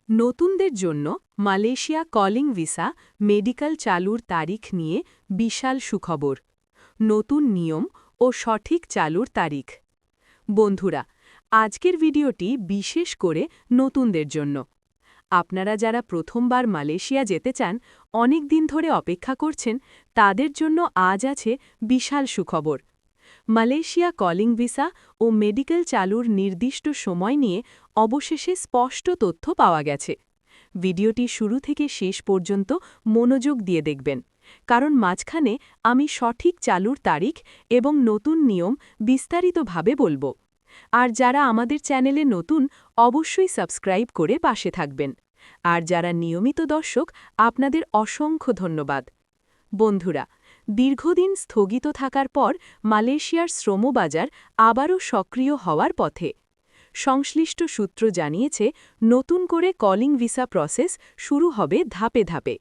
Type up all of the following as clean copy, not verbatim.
নতুনদের জন্য Malaysia calling visa medical চালুর তারিখ নিয়ে বিশাল সুখবর। নতুন নিয়ম ও সঠিক চালুর তারিখ। বন্ধুরা, আজকের ভিডিওটি বিশেষ করে নতুনদের জন্য। আপনারা যারা প্রথমবার মালয়েশিয়া যেতে চান, অনেক দিন ধরে অপেক্ষা করছেন, তাদের জন্য আজ আছে বিশাল সুখবর। মালয়েশিয়া কলিং ভিসা ও মেডিকেল চালুর নির্দিষ্ট সময় নিয়ে অবশেষে স্পষ্ট তথ্য পাওয়া গেছে। ভিডিওটি শুরু থেকে শেষ পর্যন্ত মনোযোগ দিয়ে দেখবেন, কারণ মাঝখানে আমি সঠিক চালুর তারিখ এবং নতুন নিয়ম বিস্তারিতভাবে বলবো। আর যারা আমাদের চ্যানেলে নতুন, অবশ্যই সাবস্ক্রাইব করে পাশে থাকবেন। আর যারা নিয়মিত দর্শক, আপনাদের অসংখ্য ধন্যবাদ। বন্ধুরা, দীর্ঘদিন স্থগিত থাকার পর মালয়েশিয়ার শ্রমবাজার আবারও সক্রিয় হওয়ার পথে। সংশ্লিষ্ট সূত্র জানিয়েছে, নতুন করে কলিং ভিসা প্রসেস শুরু হবে ধাপে ধাপে।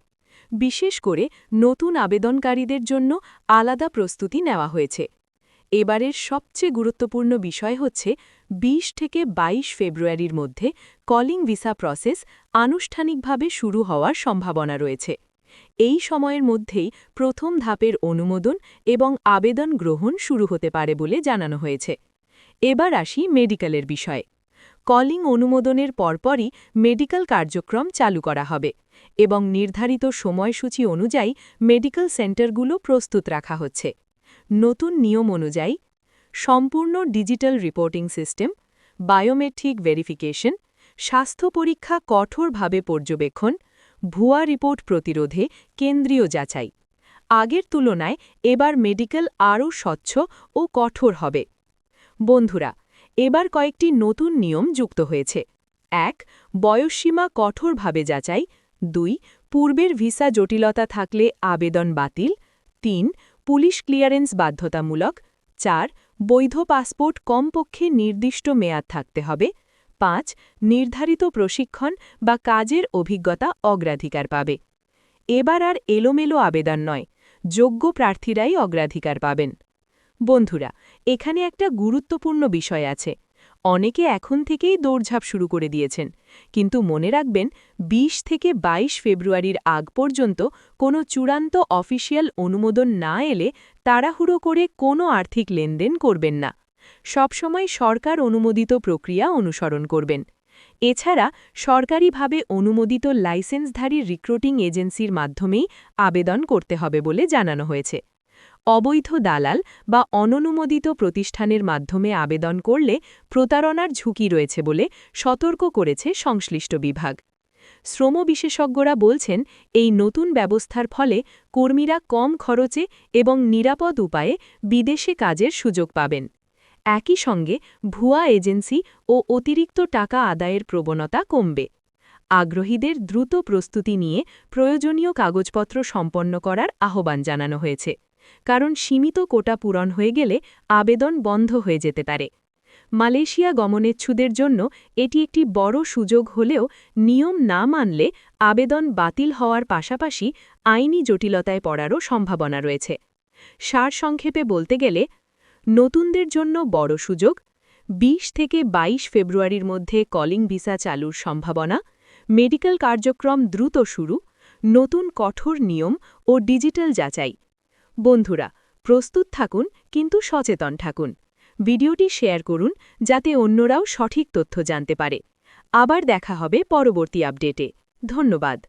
বিশেষ করে নতুন আবেদনকারীদের জন্য আলাদা প্রস্তুতি নেওয়া হয়েছে। এবারের সবচেয়ে গুরুত্বপূর্ণ বিষয় হচ্ছে ২০ থেকে ২২ ফেব্রুয়ারির মধ্যে কলিং ভিসা প্রসেস আনুষ্ঠানিকভাবে শুরু হওয়ার সম্ভাবনা রয়েছে। এই সময়ের মধ্যেই প্রথম ধাপের অনুমোদন এবং আবেদন গ্রহণ শুরু হতে পারে বলে জানানো হয়েছে। এবার আসি মেডিকেলের বিষয়ে। কলিং অনুমোদনের পরপরই মেডিকেল কার্যক্রম চালু করা হবে এবং নির্ধারিত সময়সূচি অনুযায়ী মেডিকেল সেন্টারগুলো প্রস্তুত রাখা হচ্ছে। নতুন নিয়ম অনুযায়ী সম্পূর্ণ digital reporting system, biometric verification, স্বাস্থ্য পরীক্ষা কঠোরভাবে পর্যবেক্ষণ, ভুয়া রিপোর্ট প্রতিরোধে কেন্দ্রীয় যাচাই। আগের তুলনায় এবার মেডিকেল আরও স্বচ্ছ ও কঠোর হবে। বন্ধুরা, এবার কয়েকটি নতুন নিয়ম যুক্ত হয়েছে। ১. বয়সসীমা কঠোরভাবে যাচাই। ২. পূর্বের ভিসা জটিলতা থাকলে আবেদন বাতিল। ৩. পুলিশ ক্লিয়ারেন্স বাধ্যতামূলক। ৪. বৈধ পাসপোর্ট কমপক্ষে নির্দিষ্ট মেয়াদ থাকতে হবে। ৫. নির্ধারিত প্রশিক্ষণ বা কাজের অভিজ্ঞতা অগ্রাধিকার পাবে। এবার আর এলোমেলো আবেদন নয়, যোগ্য প্রার্থীরাই অগ্রাধিকার পাবেন। বন্ধুরা, এখানে একটা গুরুত্বপূর্ণ বিষয় আছে। অনেকে এখন থেকেই দৌড়ঝাঁপ শুরু করে দিয়েছেন, কিন্তু মনে রাখবেন, ২০ থেকে ২২ ফেব্রুয়ারির আগ পর্যন্ত কোনো চূড়ান্ত অফিসিয়াল অনুমোদন না এলে তাড়াহুড়ো করে কোনো আর্থিক লেনদেন করবেন না। সবসময় সরকার অনুমোদিত প্রক্রিয়া অনুসরণ করবেন। এছাড়া সরকারিভাবে অনুমোদিত লাইসেন্সধারী রিক্রুটিং এজেন্সির মাধ্যমেই আবেদন করতে হবে বলে জানানো হয়েছে। অবৈধ দালাল বা অননুমোদিত প্রতিষ্ঠানের মাধ্যমে আবেদন করলে প্রতারণার ঝুঁকি রয়েছে বলে সতর্ক করেছে সংশ্লিষ্ট বিভাগ। শ্রম বিশেষজ্ঞরা বলছেন, এই নতুন ব্যবস্থার ফলে কর্মীরা কম খরচে এবং নিরাপদ উপায়ে বিদেশে কাজের সুযোগ পাবেন। একই সঙ্গে ভুয়া এজেন্সি ও অতিরিক্ত টাকা আদায়ের প্রবণতা কমবে। আগ্রহীদের দ্রুত প্রস্তুতি নিয়ে প্রয়োজনীয় কাগজপত্র সম্পন্ন করার আহ্বান জানানো হয়েছে, কারণ সীমিত কোটা পূরণ হয়ে গেলে আবেদন বন্ধ হয়ে যেতে পারে। মালয়েশিয়া গমনেচ্ছুদের জন্য এটি একটি বড় সুযোগ হলেও নিয়ম না মানলে আবেদন বাতিল হওয়ার পাশাপাশি আইনি জটিলতায় পড়ারও সম্ভাবনা রয়েছে। সারসংক্ষেপে বলতে গেলে, নতুনদের জন্য বড় সুযোগ, ২০ থেকে ২২ ফেব্রুয়ারির মধ্যে কলিং ভিসা চালুর সম্ভাবনা, মেডিকেল কার্যক্রম দ্রুত শুরু, নতুন কঠোর নিয়ম ও ডিজিটাল যাচাই। বন্ধুরা, প্রস্তুত থাকুন, কিন্তু সচেতন থাকুন। ভিডিওটি শেয়ার করুন যাতে অন্যরাও সঠিক তথ্য জানতে পারে। আবার দেখা হবে পরবর্তী আপডেটে। ধন্যবাদ।